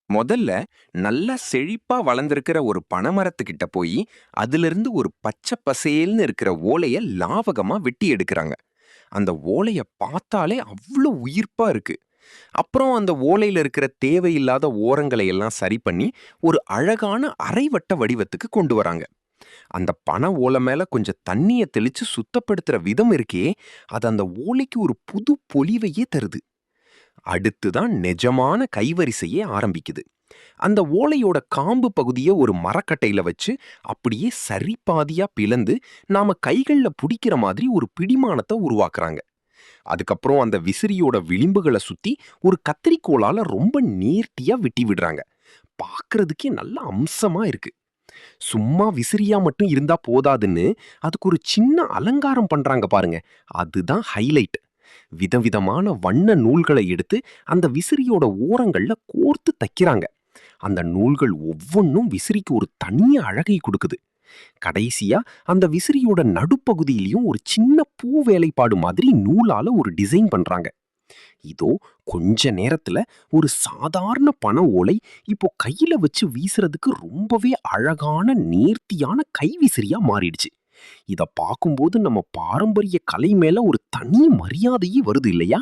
முதல்ல நல்லா செழிப்பா வளர்ந்திருக்கிற ஒரு பனைமரத்துக்கிட்ட போய் அதிலிருந்து ஒரு பச்சை பசேல்னு இருக்கிற ஓலைய லாவகமா வெட்டி எடுக்கிறாங்க. அந்த ஓலைய பார்த்தாலே அவ்ளோ உயிர்ப்பா இருக்கு. அப்புறம் அந்த ஓலையில இருக்கிற தேவையில்லாத ஓரங்களை எல்லாம் சரி பண்ணி ஒரு அழகான அரைவட்ட வடிவத்துக்கு கொண்டு வராங்க. அந்த பனை ஓலை மேல கொஞ்சம் தண்ணிய தெளிச்சு சுத்தப்படுத்துற விதம் இருக்கே, அது அந்த ஓலைக்கு ஒரு புது பொலிவையே தருது. அடுத்துதான் நிஜமான கைவரிசையே ஆரம்பிக்குது. அந்த ஓலையோட காம்பு பகுதிய ஒரு மரக்கட்டையில வச்சு அப்படியே சரி பாதியா பிளந்து நாம கைகள்ல புடிக்கிற மாதிரி ஒரு பிடிமானத்தை உருவாக்குறாங்க. அதுக்கப்புறம் அந்த விசிறியோட விளிம்புகளை சுத்தி ஒரு கத்தரிக்கோலால ரொம்ப நேர்த்தியா வெட்டி விடுறாங்க. பார்க்கிறதுக்கே நல்ல அம்சமா இருக்கு. சும்மா விசிறியா மட்டும் இருந்தா போதாதுன்னு அதுக்கு ஒரு சின்ன அலங்காரம் பண்றாங்க பாருங்க. அதுதான் ஹைலைட். விதவிதமான வண்ண நூல்களை எடுத்து அந்த விசிறியோட ஓரங்கள்ல கோர்த்து தைக்கிறாங்க. அந்த நூல்கள் ஒவ்வொன்னும் விசிறிக்கு ஒரு தனி அழகை கொடுக்குது. கடைசியா அந்த விசிறியோட நடுப்பகுதியிலையும் ஒரு சின்ன பூ வேலைப்பாடு மாதிரி நூலால ஒரு டிசைன் பண்றாங்க. இதோ கொஞ்ச நேரத்துல ஒரு சாதாரண பனை ஓலை இப்போ கையில வச்சு வீசுறதுக்கு ரொம்பவே அழகான நேர்த்தியான கைவிசிறியா மாறிடுச்சு. இத பார்க்கும்போது நம்ம பாரம்பரிய கலை மேல ஒரு தனி மரியாதையே வருது இல்லையா?